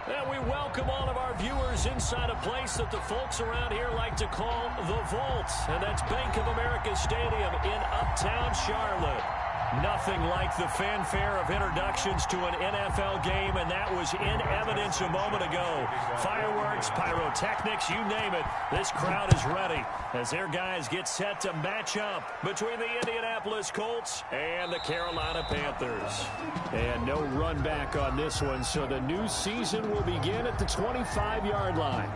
And we welcome all of our viewers inside a place that the folks around here like to call the Vault. And that's Bank of America Stadium in Uptown Charlotte. Nothing like the fanfare of introductions to an NFL game, and that was in evidence a moment ago. Fireworks, pyrotechnics, you name it. This crowd is ready as their guys get set to match up between the Indianapolis Colts and the Carolina Panthers. And no run back on this one, so the new season will begin at the 25-yard line.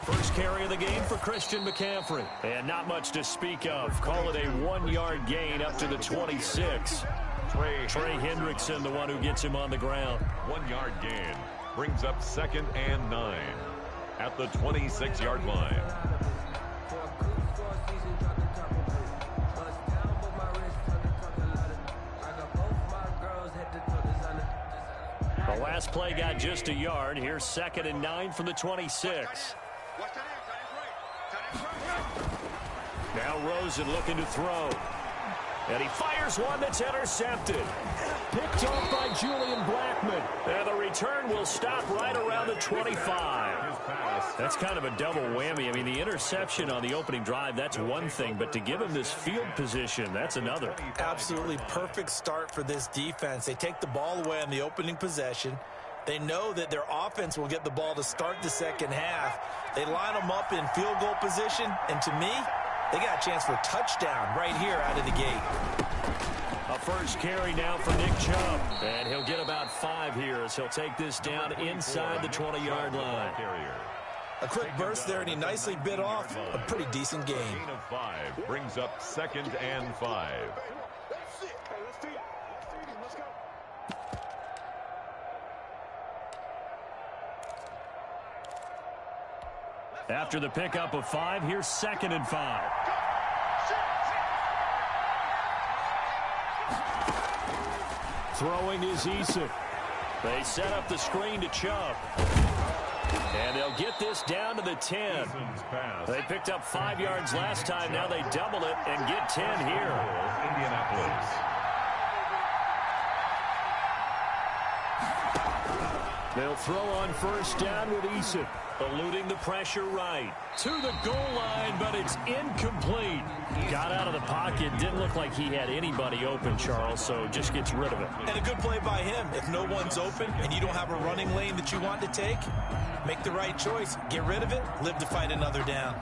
First carry of the game for Christian McCaffrey. And not much to speak of. Call it a 1-yard gain up to the 26. Trey Hendrickson, the one who gets him on the ground. 1-yard gain brings up 2nd and 9 at the 26-yard line. The last play got just a yard. Here's 2nd and 9 from the 26. Now Rosen looking to throw. And he fires one that's intercepted. Picked off by Julian Blackmon. And the return will stop right around the 25. That's kind of a double whammy. I mean, the interception on the opening drive, that's one thing. But to give him this field position, that's another. Absolutely perfect start for this defense. They take the ball away on the opening possession. They know that their offense will get the ball to start the second half. They line them up in field goal position. And to me, they got a chance for a touchdown right here out of the gate. A first carry now for Nick Chubb. And he'll get about 5 here as he'll take this down inside the 20-yard line. A quick burst there, and he nicely bit off a pretty decent gain. Gain of 5 brings up 2nd and 5. After the pickup of 5, here's 2nd and 5. Throwing is Eason. They set up the screen to Chubb. And they'll get this down to the 10. They picked up 5 yards last time. Now they double it and get 10 here. Indianapolis. They'll throw on first down with Eason. Eluding the pressure right. To the goal line, but it's incomplete. Got out of the pocket. Didn't look like he had anybody open, Charles, so just gets rid of it. And a good play by him. If no one's open and you don't have a running lane that you want to take, make the right choice. Get rid of it. Live to fight another down.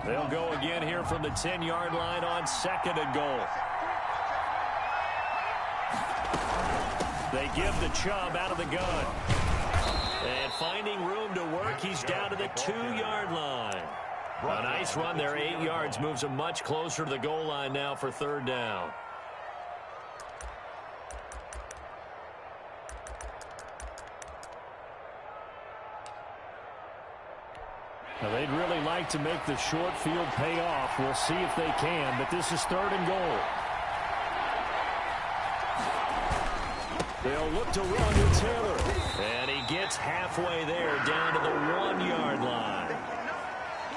They'll go again here from the 10-yard line on 2nd and goal. They give the Chubb out of the gun. And finding room to work, he's down to the 2-yard line. A nice run there, 8 yards, moves him much closer to the goal line now for 3rd down. Now they'd really like to make the short field pay off. We'll see if they can, but this is 3rd and goal. They'll look to run with Taylor. And he gets halfway there, down to the 1-yard line.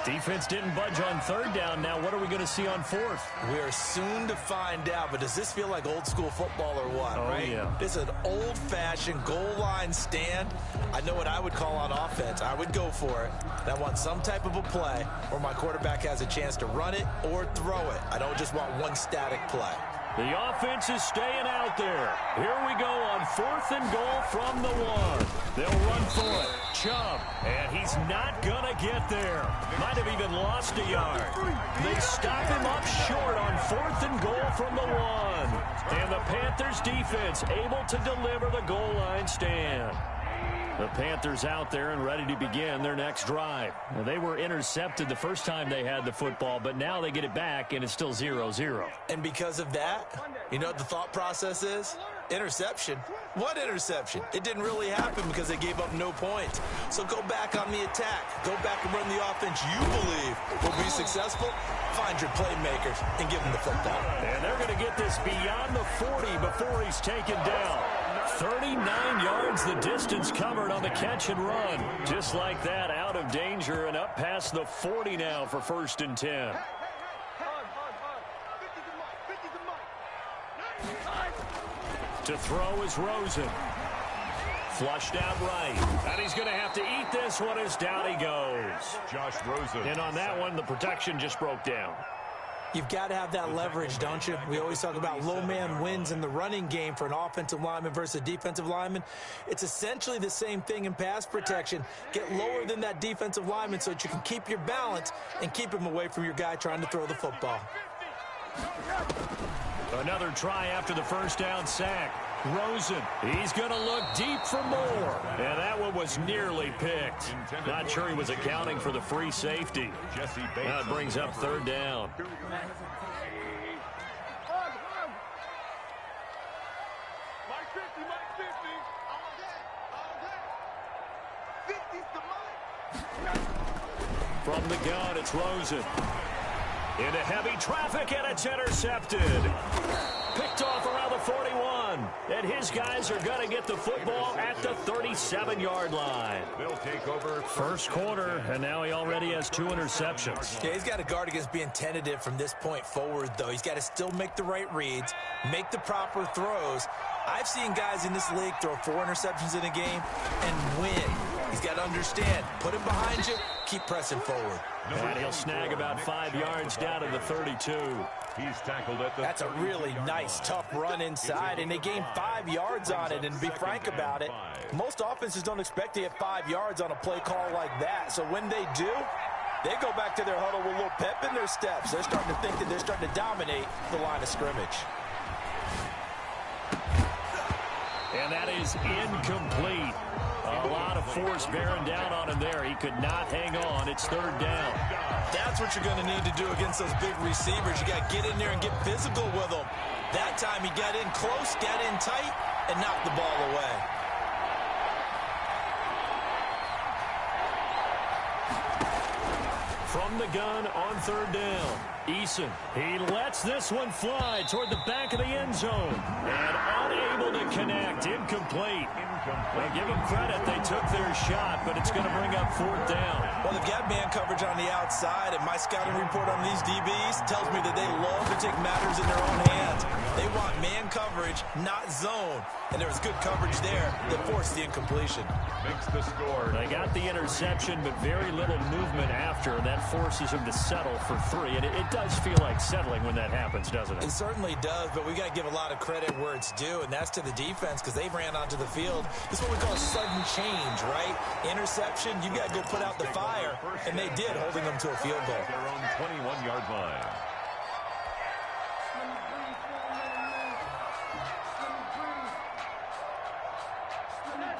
Defense didn't budge on 3rd down. Now what are we going to see on 4th? We're soon to find out, but does this feel like old school football or what, oh, right? Yeah. This is an old-fashioned goal line stand. I know what I would call on offense. I would go for it. And I want some type of a play where my quarterback has a chance to run it or throw it. I don't just want one static play. The offense is staying out there. Here we go on 4th and goal from the 1. They'll run for it. Chubb, and he's not going to get there. Might have even lost a yard. They stop him up short on 4th and goal from the 1. And the Panthers defense able to deliver the goal line stand. The Panthers out there and ready to begin their next drive. Now, they were intercepted the first time they had the football, but now they get it back, and it's still 0-0. And because of that, you know what the thought process is? Interception? What interception? It didn't really happen because they gave up no points. So go back on the attack. Go back and run the offense you believe will be successful. Find your playmakers and give them the football. And they're going to get this beyond the 40 before he's taken down. 39 yards the distance covered on the catch and run. Just like that, out of danger and up past the 40 now for 1st and 10. To throw is Rosen. Flushed out right. And he's going to have to eat this one as down he goes. Josh Rosen. And on that one, the protection just broke down. You've got to have that leverage, don't you? We always talk about low man wins in the running game for an offensive lineman versus a defensive lineman. It's essentially the same thing in pass protection. Get lower than that defensive lineman so that you can keep your balance and keep him away from your guy trying to throw the football. Another try after the first down sack. Rosen, he's going to look deep for more. And that one was nearly picked. Not sure he was accounting for the free safety. That brings up 3rd down. From the gun, it's Rosen. Into heavy traffic, and it's intercepted. Picked off around the 41. And his guys are going to get the football at the 37-yard line. They'll take over 1st quarter, and now he already has 2 interceptions. Yeah, he's got to guard against being tentative from this point forward, though. He's got to still make the right reads, make the proper throws. I've seen guys in this league throw 4 interceptions in a game and win. He's got to understand, put him behind you, keep pressing forward. And he'll snag about 5 yards down to the 32. He's tackled at the That's a really nice, tough run inside, and they gained 5 yards on it. And to be frank about it, most offenses don't expect to get 5 yards on a play call like that. So when they do, they go back to their huddle with a little pep in their steps. They're starting to think that they're starting to dominate the line of scrimmage. And that is incomplete. A lot of force bearing down on him there. He could not hang on. It's 3rd down. That's what you're going to need to do against those big receivers. You got to get in there and get physical with them. That time he got in close, got in tight, and knocked the ball away. From the gun on 3rd down. Eason, he lets this one fly toward the back of the end zone. And unable to connect. Incomplete. Well, give them credit. They took their shot, but it's going to bring up 4th down. Well, they've got man coverage on the outside, and my scouting report on these DBs tells me that they love to take matters in their own hands. They want man coverage, not zone. And there was good coverage there that forced the incompletion. makes the score. They got the interception, but very little movement after, and that forces him to settle for 3. And it does feel like settling when that happens, doesn't it? It certainly does, but we got to give a lot of credit where it's due, and that's to the defense because they ran onto the field. This is what we call sudden change, right? Interception, you got to go put out the fire, and they did, holding them to a field goal. Their own 21-yard line.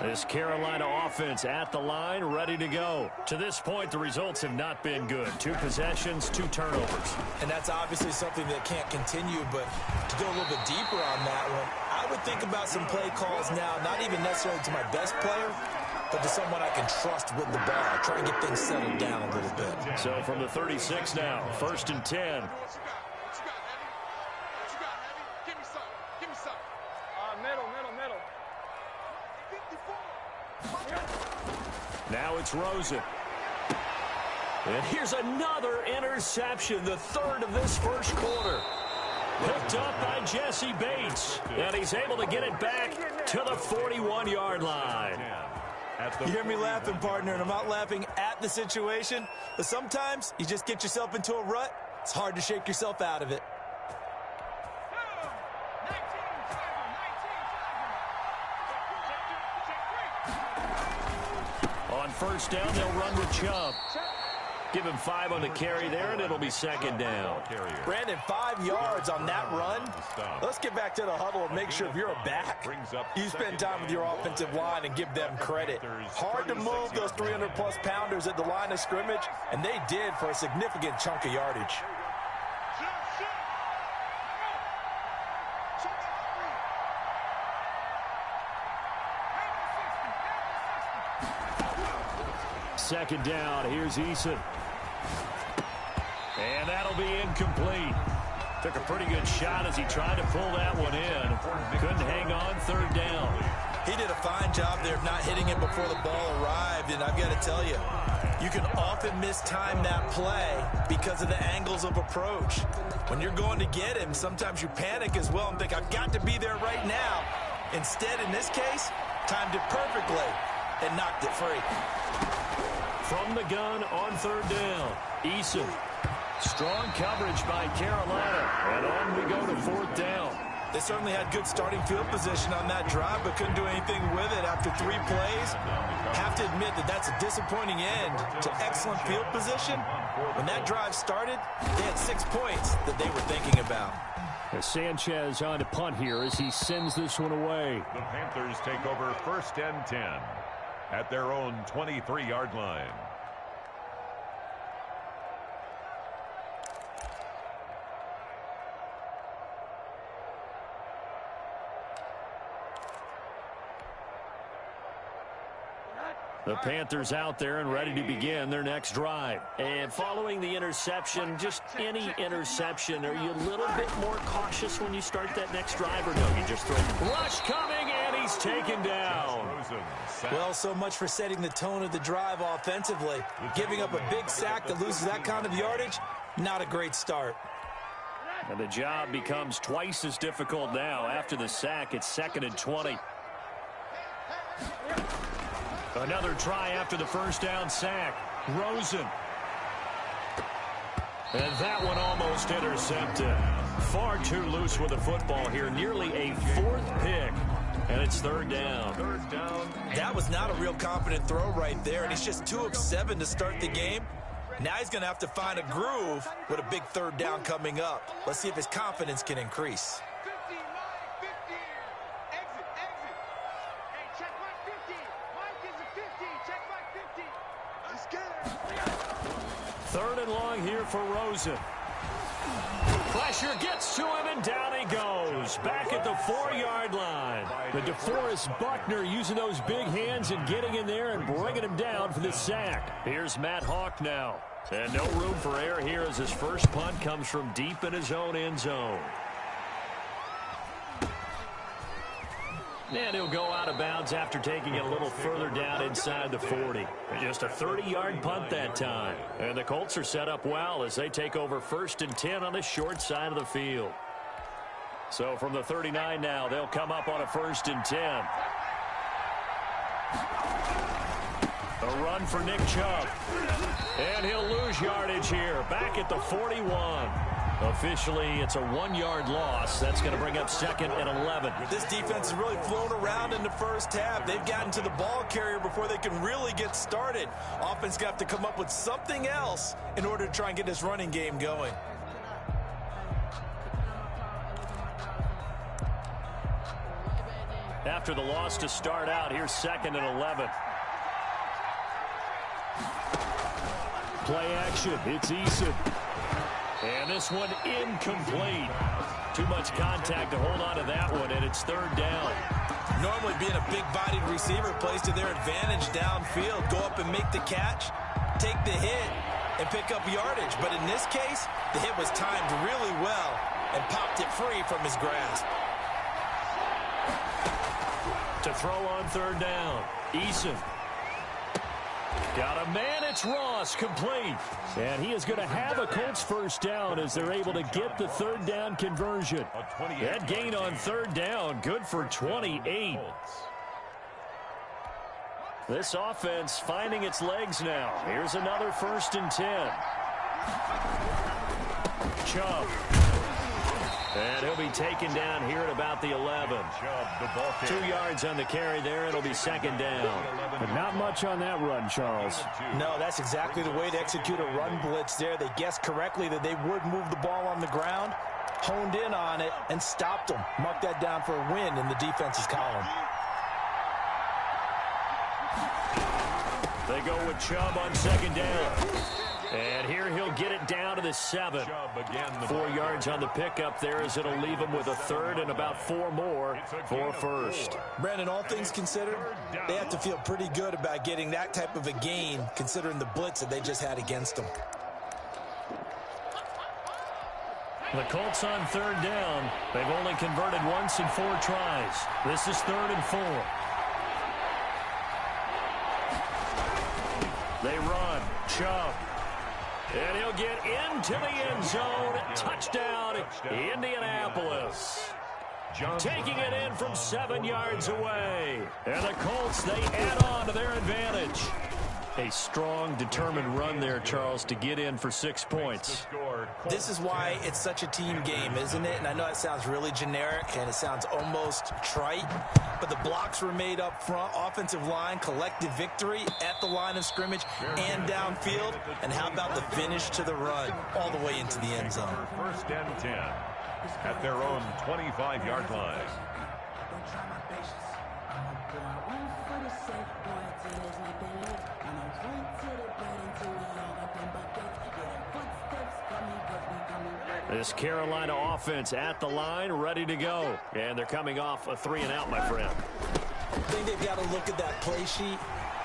This Carolina offense at the line, ready to go. To this point, the results have not been good. 2 possessions, 2 turnovers. And that's obviously something that can't continue, but to go a little bit deeper on that one, I would think about some play calls now, not even necessarily to my best player, but to someone I can trust with the ball. Try and get things settled down a little bit. So from the 36 now, 1st and 10. Now it's Rosen. And here's another interception, the 3rd of this 1st quarter. Picked up by Jesse Bates. And he's able to get it back to the 41-yard line. You hear me laughing, partner, and I'm not laughing at the situation, but sometimes you just get yourself into a rut. It's hard to shake yourself out of it. On 1st down, they'll run with Chubb. Give him 5 on the carry there, and it'll be 2nd down. Brandon, 5 yards on that run. Let's get back to the huddle and make sure if you're a back, you spend time with your offensive line and give them credit. Hard to move those 300-plus pounders at the line of scrimmage, and they did for a significant chunk of yardage. second down. Here's Eason. And that'll be incomplete. Took a pretty good shot as he tried to pull that one in. Couldn't hang on third down. He did a fine job there of not hitting it before the ball arrived, and I've got to tell you, you can often mistime that play because of the angles of approach. When you're going to get him, sometimes you panic as well and think, I've got to be there right now. Instead, in this case, timed it perfectly and knocked it free. From the gun on third down, Eason. Strong coverage by Carolina, and on we go to fourth down. They certainly had good starting field position on that drive, but couldn't do anything with it after 3 plays. Have to admit that that's a disappointing end to excellent field position. When that drive started, they had 6 points that they were thinking about. Sanchez on to punt here as he sends this one away. The Panthers take over 1st and 10 at their own 23-yard line. The Panthers out there and ready to begin their next drive. And following the interception, just any interception, are you a little bit more cautious when you start that next drive, or no, you just throw it? Rush coming, and he's taken down. Well, so much for setting the tone of the drive offensively. Giving up a big sack that loses that kind of yardage, not a great start. And the job becomes twice as difficult now. After the sack, it's 2nd and 20. Another try after the first down sack. Rosen. And that one almost intercepted. Far too loose with the football here. Nearly a 4th pick. And it's third down. That was not a real confident throw right there. And he's just 2 of 7 to start the game. Now he's going to have to find a groove with a big third down coming up. Let's see if his confidence can increase. Third and long here for Rosen. Pressure gets to him, and down he goes. Back at the 4-yard line. The DeForest Buckner using those big hands and getting in there and bringing him down for the sack. Here's Matt Hawk now. And no room for error here as his first punt comes from deep in his own end zone. And he'll go out of bounds after taking it a little further down inside the 40. Just a 30-yard punt that time. And the Colts are set up well as they take over 1st and 10 on the short side of the field. So from the 39 now, they'll come up on a 1st and 10. A run for Nick Chubb. And he'll lose yardage here. Back at the 41. Officially, it's a 1-yard loss. That's going to bring up 2nd and 11. This defense has really flown around in the first half. They've gotten to the ball carrier before they can really get started. Offense got to come up with something else in order to try and get this running game going. After the loss to start out, here's 2nd and 11. Play action. It's Eason. And this one incomplete. Too much contact to hold on to that one, and it's third down. Normally being a big-bodied receiver plays to their advantage downfield. Go up and make the catch, take the hit, and pick up yardage. But in this case, the hit was timed really well and popped it free from his grasp. To throw on third down, Eason. Got a man, it's Ross, complete. And he is going to have a Colts first down as they're able to get the third down conversion. That gain on third down, good for 28. This offense finding its legs now. Here's another 1st and 10. Chubb. And he'll be taken down here at about the 11. 2 yards on the carry there. It'll be 2nd down. But not much on that run, Charles. No, that's exactly the way to execute a run blitz there. They guessed correctly that they would move the ball on the ground, honed in on it, and stopped them. Mark that down for a win in the defense's column. They go with Chubb on 2nd down. And here he'll get it down to the 7. 4 yards on the pickup there as it'll leave him with a third and about 4 more for first. Brandon, all things considered, they have to feel pretty good about getting that type of a gain considering the blitz that they just had against them. The Colts on third down. They've only converted once in 4 tries. This is 3rd and 4. They run. Chubb. And he'll get into the end zone. Touchdown, Indianapolis. Taking it in from 7 yards away. And the Colts, they add on to their advantage. A strong, determined run there, Charles, to get in for 6 points. This is why it's such a team game, isn't it? And I know it sounds really generic and it sounds almost trite, but the blocks were made up front, offensive line, collective victory at the line of scrimmage and downfield. And how about the finish to the run all the way into the end zone? 1st and 10 at their own 25-yard line. This Carolina offense at the line, ready to go. And they're coming off a 3-and-out, my friend. I think they've got to look at that play sheet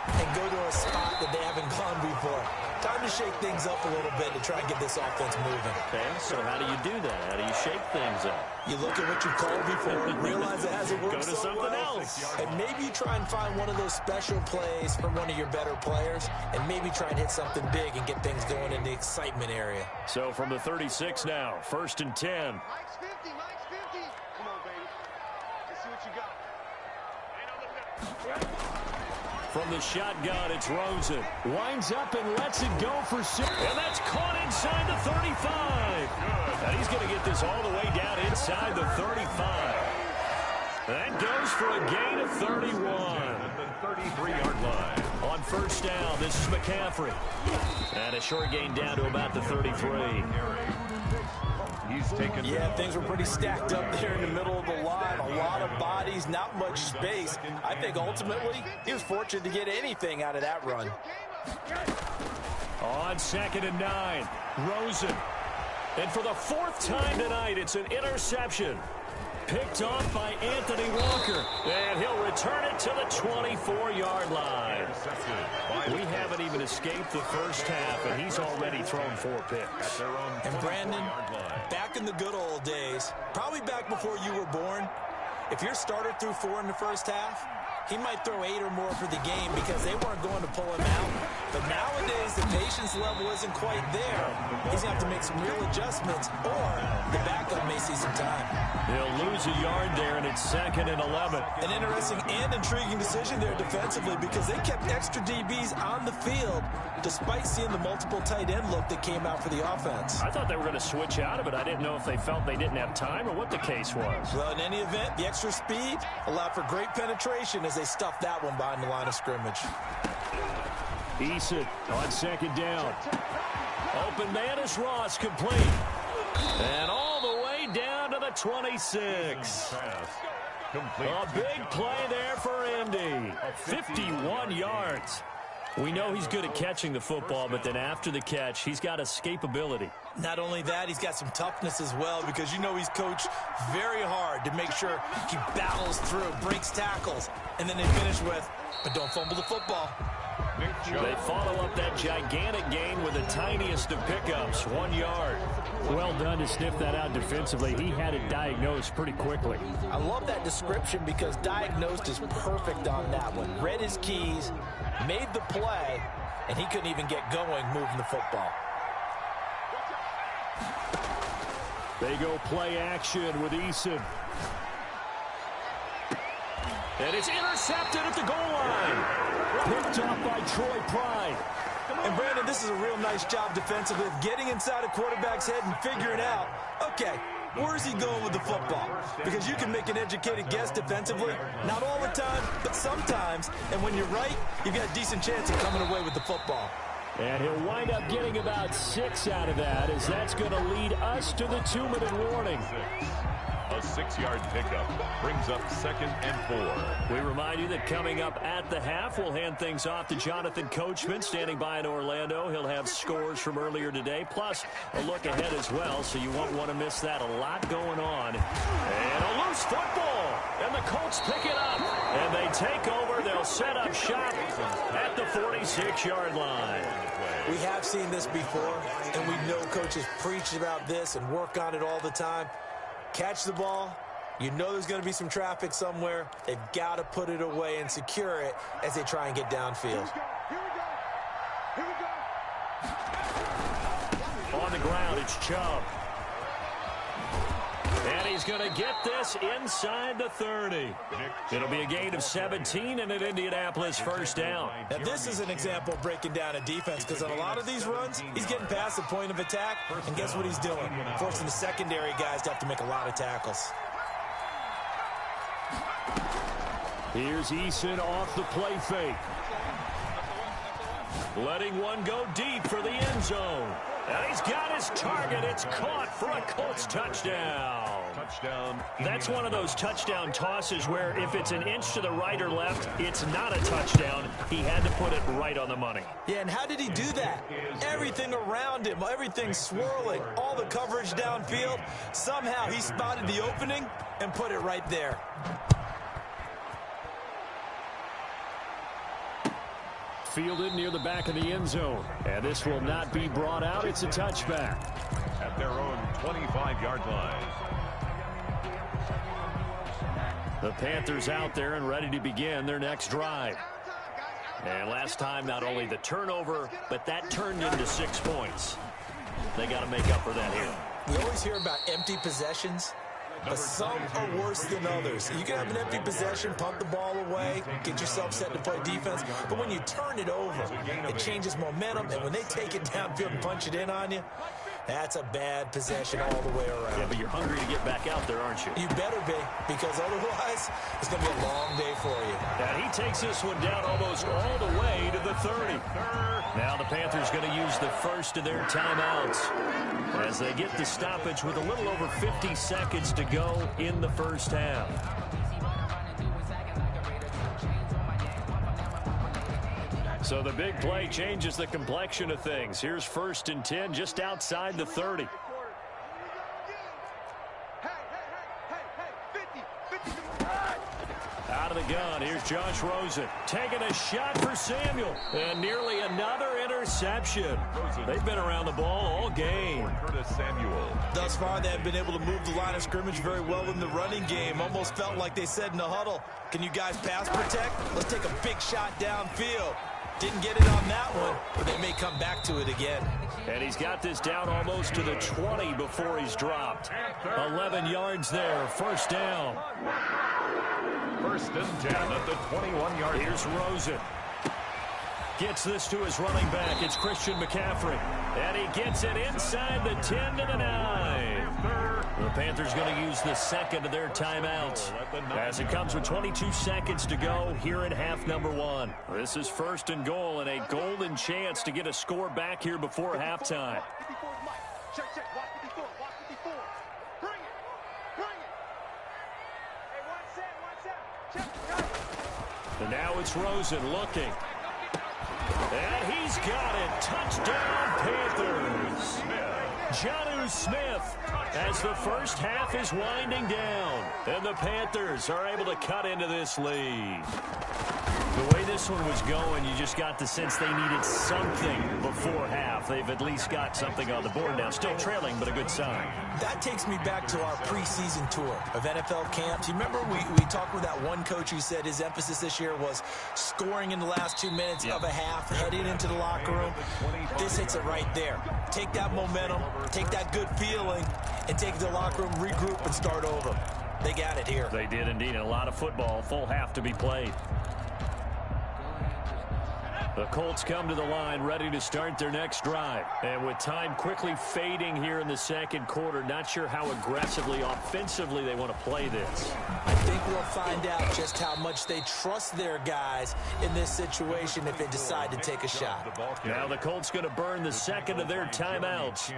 and go to a spot that they haven't gone before. Time to shake things up a little bit to try and get this offense moving. Okay, so how do you do that? How do you shake things up? You look at what you called before, realize it hasn't worked Go to something else. and maybe try and find one of those special plays from one of your better players, and maybe try and hit something big and get things going in the excitement area. So from the 36 now, 1st and 10. Mike's 50. Mike's 50. Come on, baby. Let's see what you got. From the shotgun, it's Rosen. Winds up and lets it go for 6. And that's caught inside the 35. And he's going to get this all the way down inside the 35. That goes for a gain of 31. The 33-yard line. On 1st down, this is McCaffrey. And a short gain down to about the 33. He's taken. Yeah, things were pretty stacked up there in the middle of the line. A lot of bodies, not much space. I think ultimately he was fortunate to get anything out of that run. On 2nd and 9, Rosen. And for the 4th time tonight, it's an interception. Picked off by Anthony Walker. And he'll return it to the 24-yard line. We haven't even escaped the first half, and he's already thrown 4 picks. And Brandon, back in the good old days, probably back before you were born, if your starter threw 4 in the first half, he might throw 8 or more for the game because they weren't going to pull him out. But nowadays, the patience level isn't quite there. He's going to have to make some real adjustments, or the backup may see some time. He'll lose a yard there, and it's 2nd and 11. An interesting and intriguing decision there defensively because they kept extra DBs on the field despite seeing the multiple tight end look that came out for the offense. I thought they were going to switch out of it. I didn't know if they felt they didn't have time or what the case was. Well, in any event, the extra speed allowed for great penetration as they stuffed that one behind the line of scrimmage. Eason on 2nd down. Open man is Ross, complete. And all the way down to the 26. A big play there for Indy. 51 yards. We know he's good at catching the football, but then after the catch, he's got escapability. Not only that, he's got some toughness as well because you know he's coached very hard to make sure he battles through, breaks tackles, and then they finish with, but don't fumble the football. They follow up that gigantic gain with the tiniest of pickups, 1 yard. Well done to sniff that out defensively. He had it diagnosed pretty quickly. I love that description because diagnosed is perfect on that one. Read his keys, made the play, and he couldn't even get going moving the football. They go play action with Eason. And it's intercepted at the goal line. Picked up by Troy Pride. And Brandon, this is a real nice job defensively of getting inside a quarterback's head and figuring out, okay, where's he going with the football? Because you can make an educated guess defensively, not all the time, but sometimes. And when you're right, you've got a decent chance of coming away with the football. And he'll wind up getting about 6 out of that, as that's going to lead us to the 2-minute warning. A 6-yard pickup brings up 2nd and 4. We remind you that coming up at the half, we'll hand things off to Jonathan Coachman, standing by in Orlando. He'll have scores from earlier today, plus a look ahead as well, so you won't want to miss that. A lot going on. And a loose football. And the Colts pick it up. And they take over. They'll set up shop at the 46-yard line. We have seen this before, and we know coaches preach about this and work on it all the time. Catch the ball. You know there's going to be some traffic somewhere. They've got to put it away and secure it as they try and get downfield. Here we go. On the ground, it's Chubb. And he's going to get this inside the 30. It'll be a gain of 17 and an Indianapolis first down. Now, this is an example of breaking down a defense, because on a lot of these runs, he's getting past the point of attack, and guess what he's doing? Forcing the secondary guys to have to make a lot of tackles. Here's Eason off the play fake. Letting one go deep for the end zone. And he's got his target. It's caught for a Colts touchdown. Touchdown. That's one of those touchdown tosses where if it's an inch to the right or left, it's not a touchdown. He had to put it right on the money. Yeah, and how did he do that? Everything around him, everything swirling, all the coverage downfield. Somehow he spotted the opening and put it right there. Fielded near the back of the end zone. And this will not be brought out. It's a touchback. At their own 25-yard line. The Panthers out there and ready to begin their next drive. And last time, not only the turnover, but that turned into 6 points. They got to make up for that here. We always hear about empty possessions, but some are worse than others. You can have an empty possession, punt the ball away, get yourself set to play defense. But when you turn it over, it changes momentum. And when they take it downfield and punch it in on you, that's a bad possession all the way around. Yeah, but you're hungry to get back out there, aren't you? You better be, because otherwise it's going to be a long day for you. And he takes this one down almost all the way to the 30. Now the Panthers going to use the first of their timeouts as they get the stoppage with a little over 50 seconds to go in the first half. So the big play changes the complexion of things. Here's 1st and 10 just outside the 30. Out of the gun, here's Josh Rosen taking a shot for Samuel. And nearly another interception. They've been around the ball all game. Thus far, they have been able to move the line of scrimmage very well in the running game. Almost felt like they said in the huddle, can you guys pass protect? Let's take a big shot downfield. Didn't get it on that one, but they may come back to it again. And he's got this down almost to the 20 before he's dropped. 11 yards there, first down. 1st and 10 at the 21-yard line. Here's Rosen. Gets this to his running back. It's Christian McCaffrey. And he gets it inside the 10 to the 9. The Panthers going to use the second of their timeouts as it comes with 22 seconds to go here in half number 1. This is 1st and goal and a golden chance to get a score back here before halftime. Check, watch 54, watch 54. Bring it. Hey, watch that. Check. And now it's Rosen looking. And he's got it. Touchdown, Panthers. Jonnu Smith as the first half is winding down. And the Panthers are able to cut into this lead. The way this one was going, you just got the sense they needed something before half. They've at least got something on the board now. Still trailing, but a good sign. That takes me back to our preseason tour of NFL camps. You remember we talked with that one coach who said his emphasis this year was scoring in the last 2 minutes of a half, heading into the locker room. This hits it right there. Take that momentum, take that good feeling, and take it to the locker room, regroup, and start over. They got it here. They did indeed. And a lot of football, full half to be played. The Colts come to the line ready to start their next drive. And with time quickly fading here in the second quarter, not sure how aggressively, offensively they want to play this. I think we'll find out just how much they trust their guys in this situation if they decide to take a shot. Now the Colts going to burn the second of their timeouts,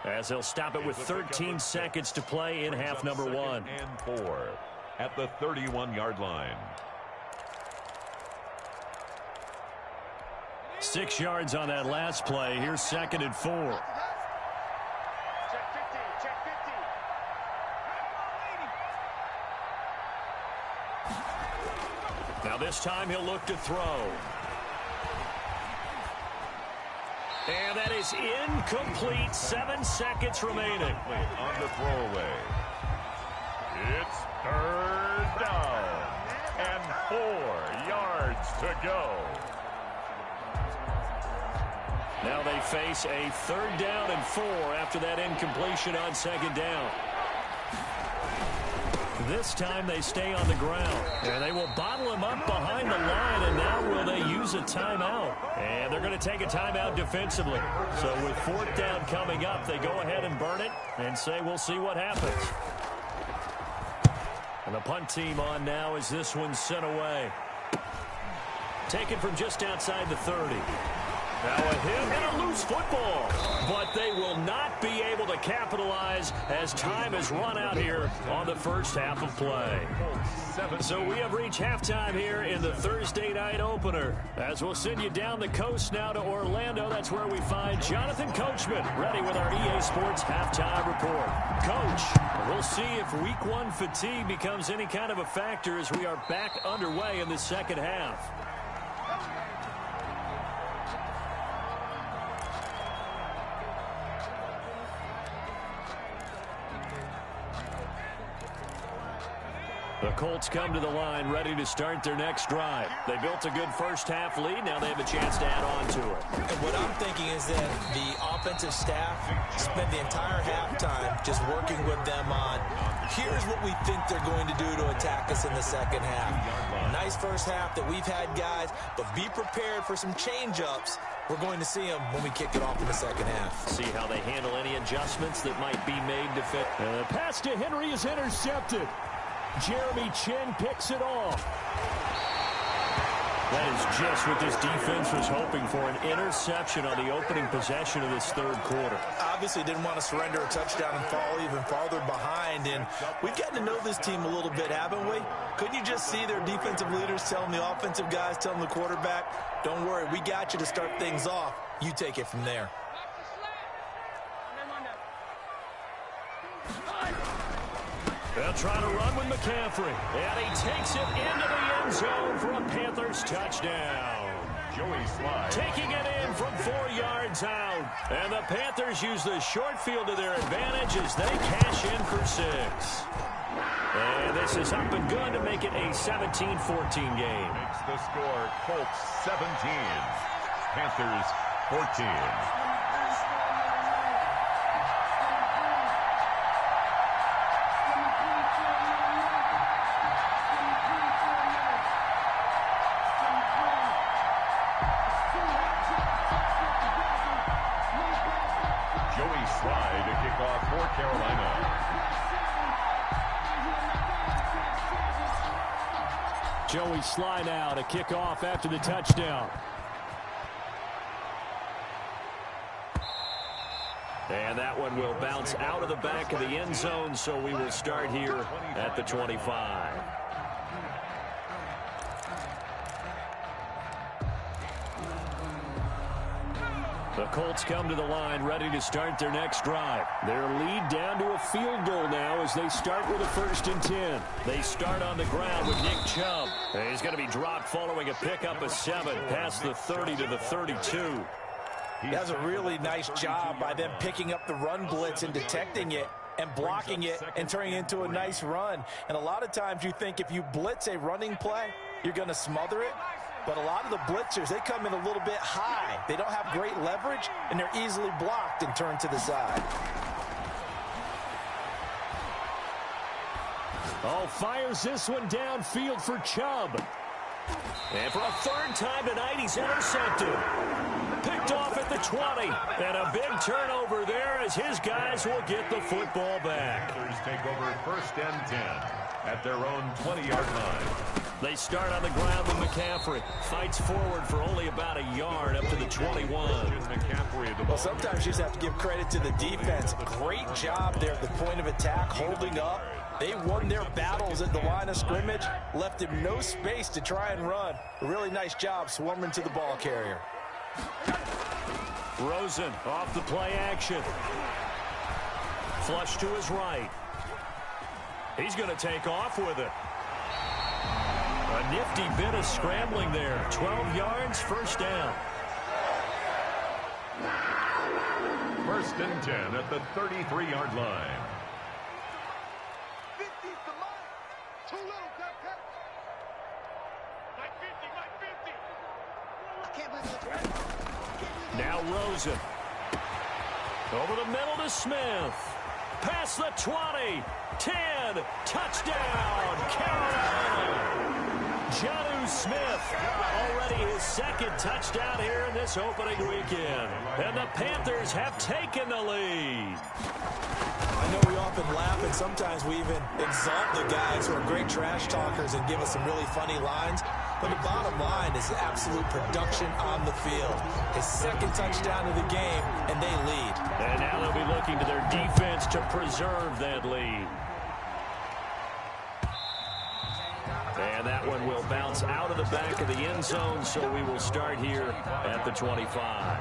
as they'll stop it with 13 seconds to play in half number 1. And 4 at the 31-yard line. 6 yards on that last play. Here's 2nd and 4. Check 50, check 50. Now this time he'll look to throw. And that is incomplete. 7 seconds remaining. On the throwaway. It's 3rd down. And 4 yards to go. Now they face a 3rd down and 4 after that incompletion on 2nd down. This time they stay on the ground, and they will bottle him up behind the line, and now will they use a timeout? And they're going to take a timeout defensively. So with 4th down coming up, they go ahead and burn it and say we'll see what happens. And the punt team on now as this one's sent away. Taken from just outside the 30. Now a hit and a loose football. But they will not be able to capitalize as time has run out here on the first half of play. So we have reached halftime here in the Thursday night opener. As we'll send you down the coast now to Orlando. That's where we find Jonathan Coachman ready with our EA Sports halftime report. Coach, we'll see if week 1 fatigue becomes any kind of a factor as we are back underway in the second half. The Colts come to the line ready to start their next drive. They built a good first half lead. Now they have a chance to add on to it. And what I'm thinking is that the offensive staff spent the entire halftime just working with them on, here's what we think they're going to do to attack us in the second half. Nice first half that we've had, guys, but be prepared for some change-ups. We're going to see them when we kick it off in the second half. See how they handle any adjustments that might be made to fit. And the pass to Henry is intercepted. Jeremy Chin picks it off. That is just what this defense was hoping for, an interception on the opening possession of this third quarter. Obviously didn't want to surrender a touchdown and fall even farther behind, and we've gotten to know this team a little bit, haven't we? Couldn't you just see their defensive leaders telling the offensive guys, telling the quarterback, don't worry, we got you to start things off. You take it from there. They'll try to run with McCaffrey. And he takes it into the end zone for a Panthers touchdown. Joey Slye taking it in from 4 yards out. And the Panthers use the short field to their advantage as they cash in for 6. And this is up and good to make it a 17-14 game. makes the score Colts 17, Panthers 14. Joey Slye now to kick off after the touchdown. And that one will bounce out of the back of the end zone, so we will start here at the 25. The Colts come to the line ready to start their next drive. Their lead down to a field goal now as they start with a 1st and 10. They start on the ground with Nick Chubb. And he's going to be dropped following a pickup of 7 past the 30 to the 32. He does a really nice job by them picking up the run blitz and detecting it and blocking it and turning it into a nice run. And a lot of times you think if you blitz a running play, you're going to smother it. But a lot of the blitzers, they come in a little bit high. They don't have great leverage, and they're easily blocked and turned to the side. Oh, fires this one downfield for Chubb. And for a third time tonight, he's intercepted. Picked off at the 20. And a big turnover there as his guys will get the football back. Panthers take over first and 10 at their own 20-yard line. They start on the ground with McCaffrey. Fights forward for only about a yard up to the 21. Well, sometimes you just have to give credit to the defense. Great job there at the point of attack, holding up. They won their battles at the line of scrimmage, left him no space to try and run. A really nice job swarming to the ball carrier. Rosen off the play action. Flush to his right. He's going to take off with it. A nifty bit of scrambling there. 12 yards, first down. First and 10 at the 33-yard line. 50's the mark. Too little, cut. My 50. I can't believe it. Now Rosen. Over the middle to Smith. Past the 20. 10. Touchdown, Carolina. Jonnu Smith, already his second touchdown here in this opening weekend. And the Panthers have taken the lead. I know we often laugh, and sometimes we even exalt the guys who are great trash talkers and give us some really funny lines. But the bottom line is absolute production on the field. His second touchdown of the game, and they lead. And now they'll be looking to their defense to preserve that lead. And that one will bounce out of the back of the end zone, so we will start here at the 25.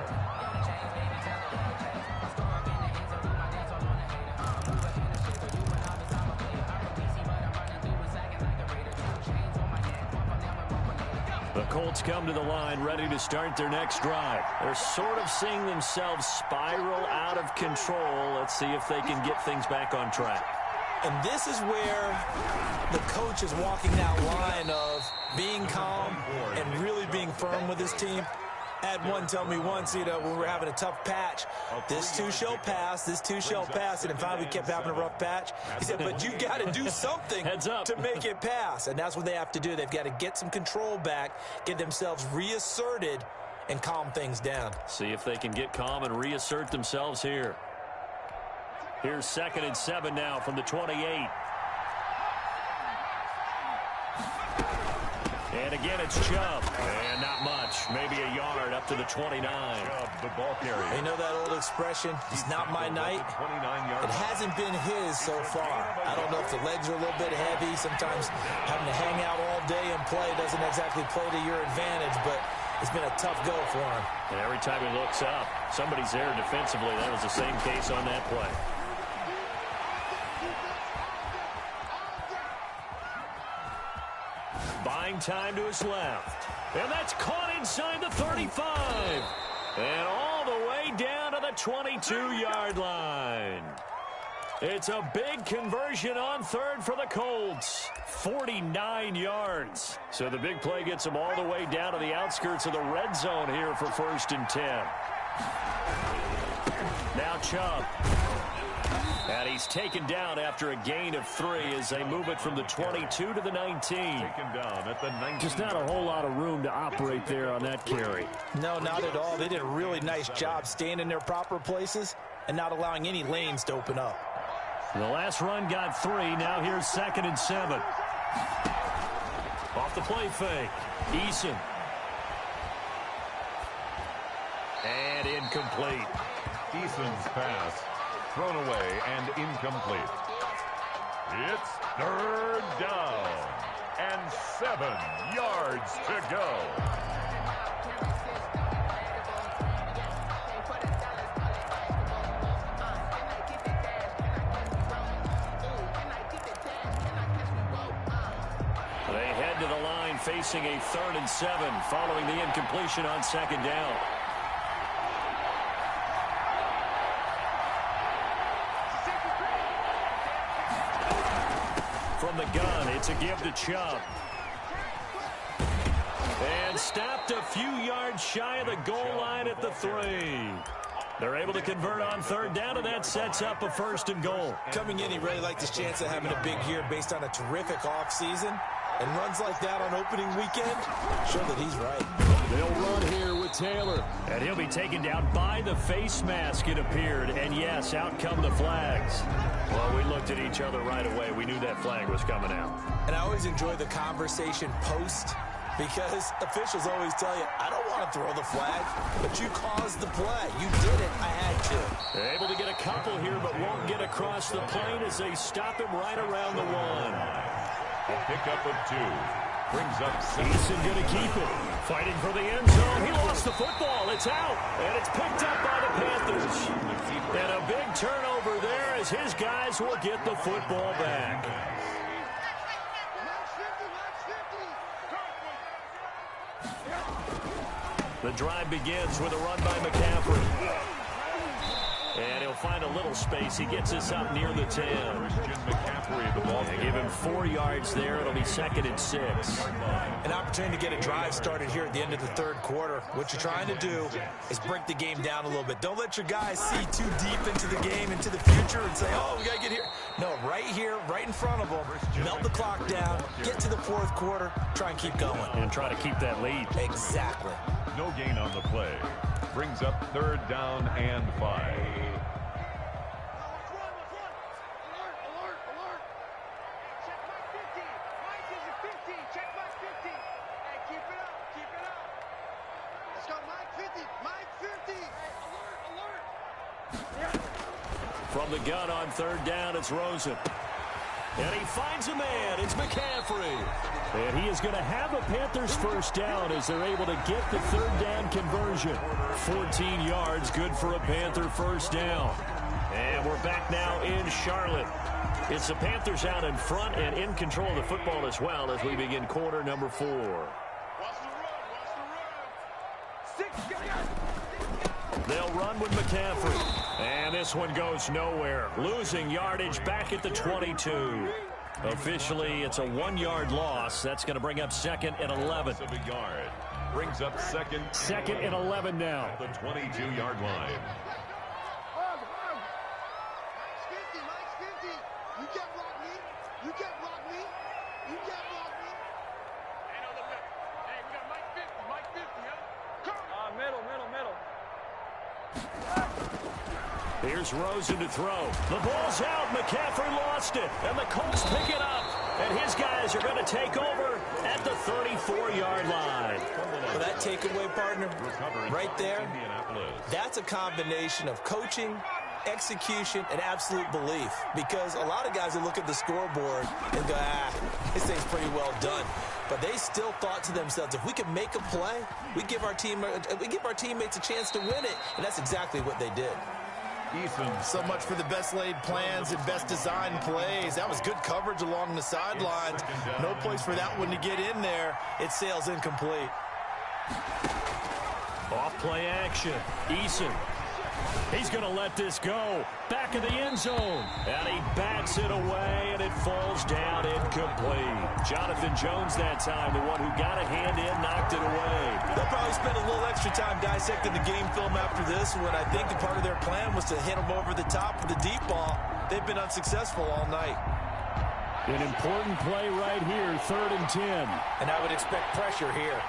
The Colts come to the line ready to start their next drive. They're sort of seeing themselves spiral out of control. Let's see if they can get things back on track. And this is where the coach is walking that line of being calm and really being firm with his team. I had one tell me once, when we were having a tough patch, this too shall pass, this too shall pass. And finally we kept having a rough patch. He said, but you got to do something to make it pass. And that's what they have to do. They've got to get some control back, get themselves reasserted, and calm things down. See if they can get calm and reassert themselves here. Here's 2nd and 7 now from the 28. And again, it's Chubb. And not much. Maybe a yard up to the 29. Chubb, the ball carrier. You know that old expression, it's not my night? It hasn't been his so far. I don't know if the legs are a little bit heavy. Sometimes having to hang out all day and play doesn't exactly play to your advantage, but it's been a tough go for him. And every time he looks up, somebody's there defensively. That was the same case on that play. Buying time to his left. And that's caught inside the 35. And all the way down to the 22-yard line. It's a big conversion on third for the Colts. 49 yards. So the big play gets them all the way down to the outskirts of the red zone here for 1st and 10. Now Chubb. And he's taken down after a gain of 3 as they move it from the 22 to the 19. Taken down at the 19. Just not a whole lot of room to operate there on that carry. No, not at all. They did a really nice job staying in their proper places and not allowing any lanes to open up. The last run got 3. Now here's 2nd and 7. Off the play fake. Eason. And incomplete. Eason's pass thrown away and incomplete. It's 3rd down and 7 yards to go. They head to the line facing a 3rd and 7 following the incompletion on 2nd down. From the gun, it's a give to Chubb. And stopped a few yards shy of the goal line at the 3. They're able to convert on 3rd down, and that sets up a 1st and goal. Coming in, he really liked his chance of having a big year based on a terrific offseason. And runs like that on opening weekend show that he's right. They'll run here with Taylor. And he'll be taken down by the face mask, it appeared. And, yes, out come the flags. Well, we looked at each other right away. We knew that flag was coming out. And I always enjoy the conversation post because officials always tell you, I don't want to throw the flag, but you caused the play. You did it. I had to. They're able to get a couple here, but won't get across the plane as they stop him right around the one. A pickup of 2. Brings up 6. Eason going to keep it. Fighting for the end zone. He lost the football. It's out. And it's picked up by the Panthers. And a big turnover there as his guys will get the football back. The drive begins with a run by McCaffrey. And he'll find a little space. He gets us up near the 10. Christian McCaffrey, the ball. They give him 4 yards there. It'll be 2nd and 6. An opportunity to get a drive started here at the end of the third quarter. What you're trying to do is break the game down a little bit. Don't let your guys see too deep into the game, into the future, and say, oh, we got to get here. No, right here, right in front of them. Melt the clock down, get to the fourth quarter, try and keep going. And try to keep that lead. Exactly. No gain on the play. Brings up 3rd down and 5. From the gun on 3rd down, it's Rosen. And he finds a man. It's McCaffrey. And he is going to have a Panthers first down as they're able to get the 3rd down conversion. 14 yards, good for a Panther first down. And we're back now in Charlotte. It's the Panthers out in front and in control of the football as well as we begin quarter number 4. Watch the run. Watch the run. They'll run with McCaffrey. And this one goes nowhere. Losing yardage back at the 22. Officially, it's a 1-yard loss. That's going to bring up 2nd and 11. Of a yard. Brings up 2nd. 2nd and 11 now. At the 22-yard line. Mike's 50. Mike's 50. You can't block me. You can't block me. You can't block me. Ain't no limit. Hey, we got Mike 50. Mike 50, huh? Come. Middle. Here's Rosen to throw. The ball's out. McCaffrey lost it. And the Colts pick it up. And his guys are going to take over at the 34-yard line. For that takeaway, partner, right there, that's a combination of coaching, execution, and absolute belief. Because a lot of guys will look at the scoreboard and go, this thing's pretty well done. But they still thought to themselves, if we can make a play, we give our teammates a chance to win it. And that's exactly what they did. So much for the best laid plans and best designed plays. That was good coverage along the sidelines. No place for that one to get in there. It sails incomplete. Off play action. Eason. He's going to let this go. Back of the end zone. And he bats it away, and it falls down incomplete. Jonathan Jones that time, the one who got a hand in, knocked it away. They'll probably spend a little extra time dissecting the game film after this one. I think part of their plan was to hit him over the top with the deep ball. They've been unsuccessful all night. An important play right here, 3rd and 10. And I would expect pressure here.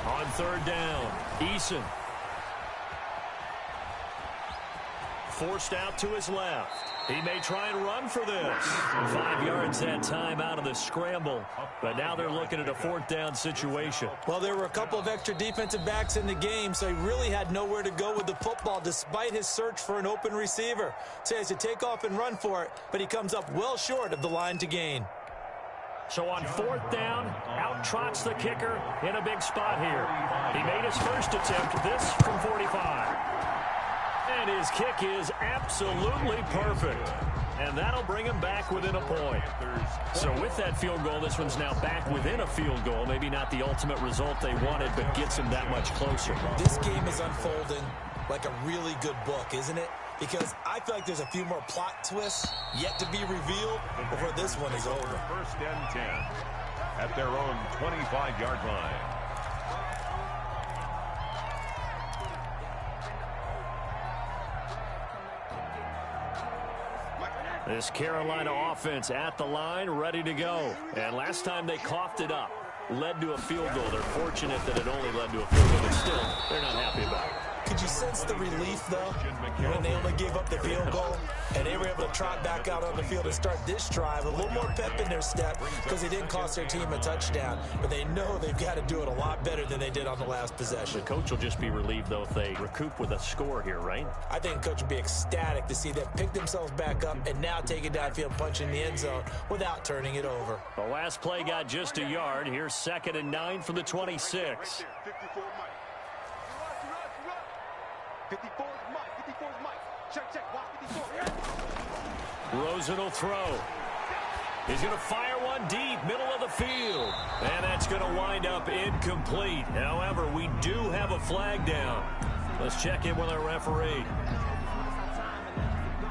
On 3rd down, Eason. Forced out to his left. He may try and run for this. 5 yards that time out of the scramble. But now they're looking at a 4th down situation. Well, there were a couple of extra defensive backs in the game, so he really had nowhere to go with the football despite his search for an open receiver. So he has to take off and run for it, but he comes up well short of the line to gain. So on 4th down, out trots the kicker in a big spot here. He made his first attempt, this from 45. And his kick is absolutely perfect. And that'll bring him back within a point. So with that field goal, this one's now back within a field goal. Maybe not the ultimate result they wanted, but gets him that much closer. This game is unfolding like a really good book, isn't it? Because I feel like there's a few more plot twists yet to be revealed before this one is over. 1st and 10 at their own 25-yard line. This Carolina offense at the line, ready to go. And last time they coughed it up, led to a field goal. They're fortunate that it only led to a field goal, but still, they're not happy about it. Could you sense the relief, though, when they only gave up the field goal and they were able to trot back out on the field and start this drive? A little more pep in their step because they didn't cost their team a touchdown, but they know they've got to do it a lot better than they did on the last possession. The coach will just be relieved, though, if they recoup with a score here, right? I think the coach will be ecstatic to see them pick themselves back up and now take it downfield and punch in the end zone without turning it over. The last play got just a yard. Here's 2nd and 9 from the 26. 54 is Mike. 54 is Mike. Check. Watch 54. Rosen will throw. He's going to fire one deep, middle of the field. And that's going to wind up incomplete. However, we do have a flag down. Let's check in with our referee.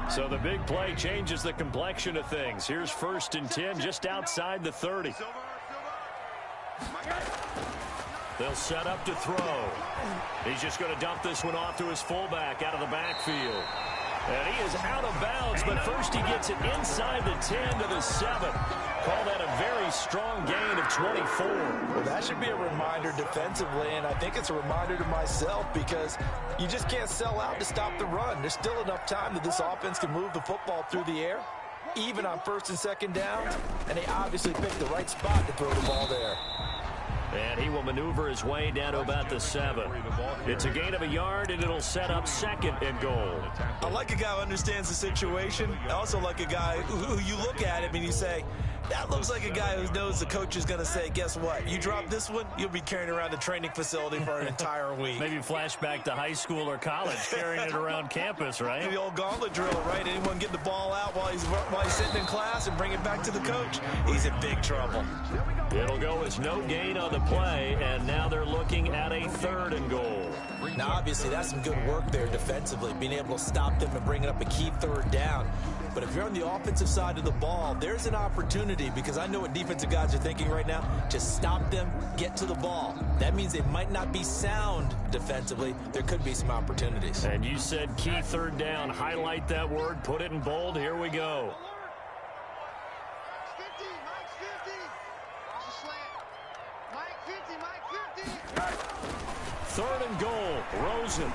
So the big play changes the complexion of things. Here's 1st and 10 just outside the 30. They'll set up to throw. He's just going to dump this one off to his fullback out of the backfield. And he is out of bounds, but first he gets it inside the 10 to the 7. Call that a very strong gain of 24. Well, that should be a reminder defensively, and I think it's a reminder to myself because you just can't sell out to stop the run. There's still enough time that this offense can move the football through the air, even on 1st and 2nd downs, and they obviously picked the right spot to throw the ball there. And he will maneuver his way down to about the 7. It's a gain of a yard, and it'll set up 2nd and goal. I like a guy who understands the situation. I also like a guy who you look at him and you say, that looks like a guy who knows the coach is going to say, guess what? You drop this one, you'll be carrying around the training facility for an entire week. Maybe flashback to high school or college, carrying it around campus, right? The old gauntlet drill, right? Anyone get the ball out while he's sitting in class and bring it back to the coach? He's in big trouble. It'll go as no gain on the play, and now they're looking at a 3rd and goal. Now, obviously, that's some good work there defensively, being able to stop them and bringing up a key 3rd down. But if you're on the offensive side of the ball, there's an opportunity because I know what defensive guys are thinking right now. Just stop them, get to the ball. That means they might not be sound defensively. There could be some opportunities. And you said key 3rd down. Highlight that word, put it in bold. Here we go. 50, Mike 50. Watch the slant. Mike 50, Mike 50. 3rd and goal, Rosen.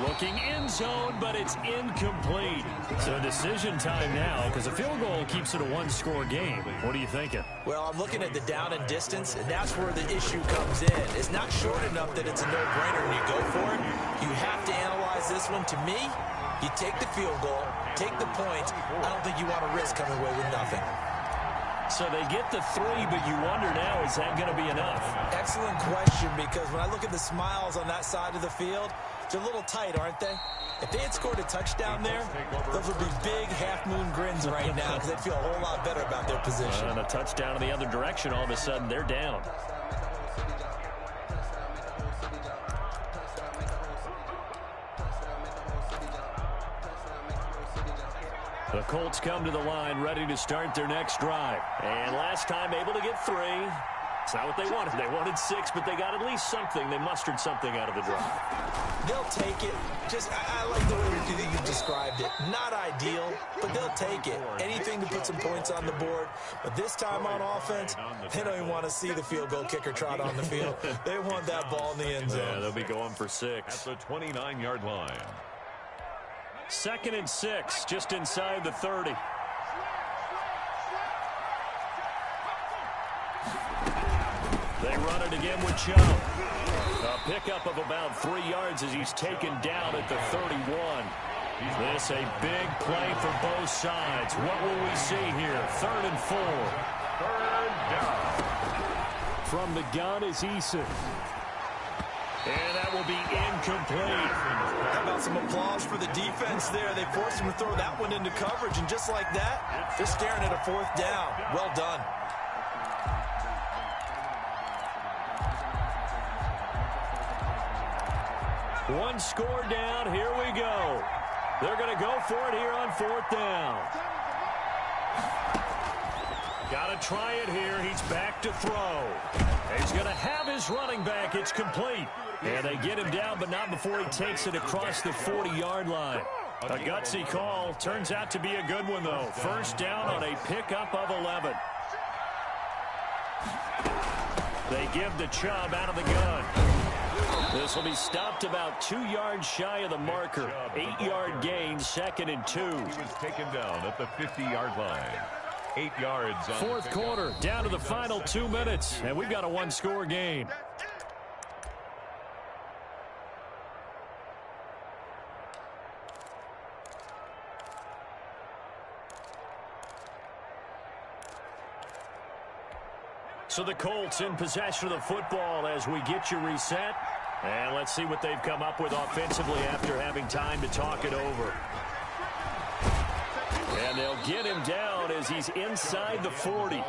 Looking in zone, but it's incomplete. So decision time now because a field goal keeps it a 1-score game. What are you thinking? Well, I'm looking at the down and distance, and that's where the issue comes in. It's not short enough that it's a no-brainer when you go for it. You have to analyze this one. To me, you take the field goal, take the point. I don't think you want to risk coming away with nothing. So they get the 3, but you wonder now, is that going to be enough? Excellent question, because when I look at the smiles on that side of the field, they're a little tight, aren't they? If they had scored a touchdown there, those would be big half-moon grins right now because they'd feel a whole lot better about their position. And a touchdown in the other direction, all of a sudden they're down. The Colts come to the line, ready to start their next drive. And last time able to get 3. It's not what they wanted. They wanted 6, but they got at least something. They mustered something out of the drive. They'll take it. I like the way you described it. Not ideal, but they'll take it. Anything to put some points on the board. But this time on offense, they don't even want to see the field goal kicker trot on the field. They want that ball in the end zone. Yeah, they'll be going for 6. At the 29-yard line. 2nd and 6, just inside the 30. They run it again with Chubb. A pickup of about 3 yards as he's taken down at the 31. This a big play for both sides. What will we see here? 3rd and 4. 3rd down. From the gun is Eason. And that will be incomplete. How about some applause for the defense there? They forced him to throw that one into coverage, and just like that, they're staring at a 4th down. Well done. One score down. Here we go. They're going to go for it here on 4th down. Got to try it here. He's back to throw. He's going to have his running back. It's complete. And they get him down, but not before he takes it across the 40-yard line. A gutsy call. Turns out to be a good one, though. First down on a pickup of 11. They give the Chubb out of the gun. This will be stopped about 2 yards shy of the marker. 8-yard gain, 2nd and 2. He was taken down at the 50-yard line. 8 yards on fourth quarter, down to the final 2 minutes, and we've got a one-score game. So the Colts in possession of the football as we get you reset. And let's see what they've come up with offensively after having time to talk it over. And they'll get him down as he's inside the 40.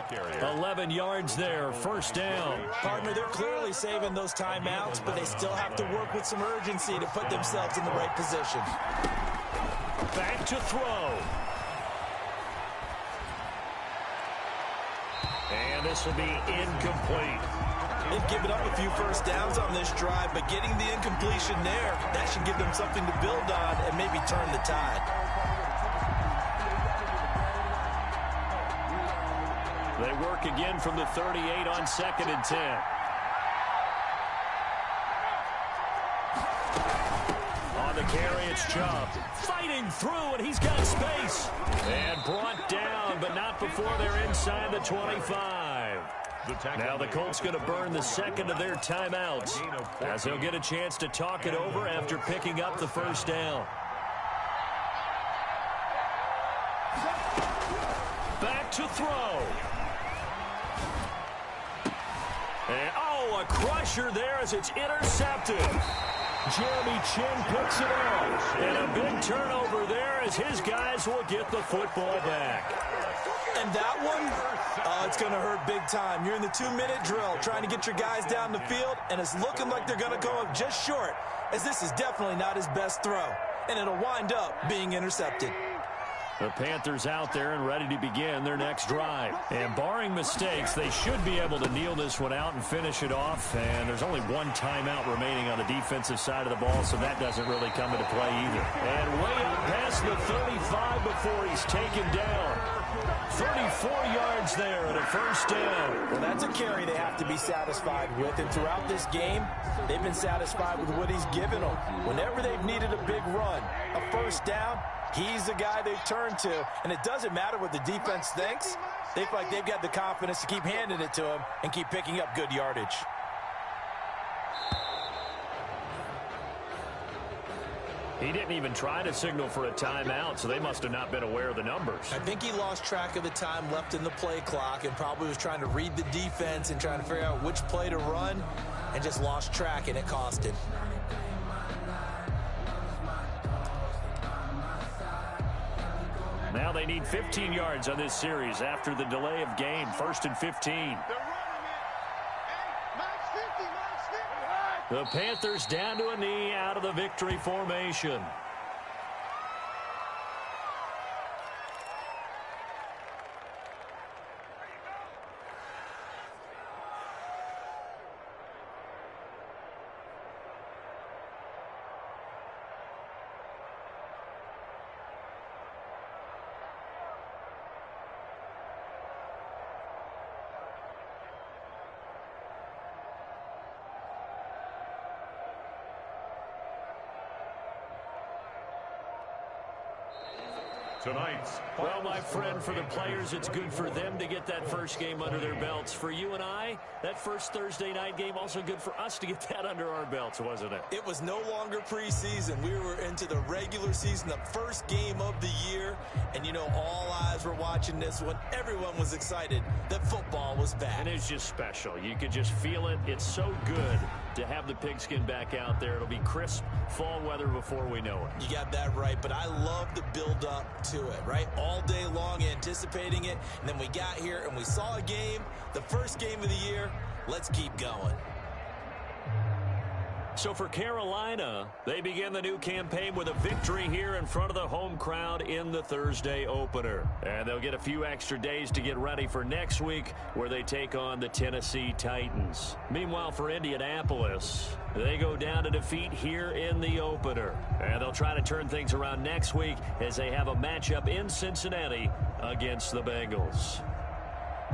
11 yards there, first down. Partner, they're clearly saving those timeouts, but they still have to work with some urgency to put themselves in the right position. Back to throw. And this will be incomplete. They've given up a few first downs on this drive, but getting the incompletion there, that should give them something to build on and maybe turn the tide. They work again from the 38 on 2nd and 10. On the carry, it's Chubb. Fighting through, and he's got space. And brought down, but not before they're inside the 25. Now the Colts going to burn the second of their timeouts as they'll get a chance to talk it over after picking up the first down. Back to throw. And, a crusher there as it's intercepted. Jeremy Chin picks it up. And a big turnover there as his guys will get the football back. And that one, it's going to hurt big time. You're in the 2-minute drill trying to get your guys down the field, and it's looking like they're going to go up just short, as this is definitely not his best throw. And it'll wind up being intercepted. The Panthers out there and ready to begin their next drive. And barring mistakes, they should be able to kneel this one out and finish it off. And there's only one timeout remaining on the defensive side of the ball, so that doesn't really come into play either. And way up past the 35 before he's taken down. 34 yards there and a first down. Well, that's a carry they have to be satisfied with. And throughout this game, they've been satisfied with what he's given them. Whenever they've needed a big run, a first down, he's the guy they've turned to. And it doesn't matter what the defense thinks. They feel like they've got the confidence to keep handing it to him and keep picking up good yardage. He didn't even try to signal for a timeout, so they must have not been aware of the numbers. I think he lost track of the time left in the play clock and probably was trying to read the defense and trying to figure out which play to run and just lost track, and it cost him. Now they need 15 yards on this series after the delay of game. 1st and 15. The Panthers down to a knee out of the victory formation. Tonight's Well, my friend, for the players, it's good for them to get that first game under their belts. For you and I, that first Thursday night game, also good for us to get that under our belts, wasn't it? It was no longer preseason. We were into the regular season, the first game of the year. And, you know, all eyes were watching this one. Everyone was excited that football was back. And it's just special. You could just feel it. It's so good to have the pigskin back out there. It'll be crisp fall weather before we know it. You got that right, but I love the build-up to it, right? All day long anticipating it, and then we got here and we saw a game, the first game of the year. Let's keep going. So for Carolina, they begin the new campaign with a victory here in front of the home crowd in the Thursday opener. And they'll get a few extra days to get ready for next week where they take on the Tennessee Titans. Meanwhile, for Indianapolis, they go down to defeat here in the opener. And they'll try to turn things around next week as they have a matchup in Cincinnati against the Bengals.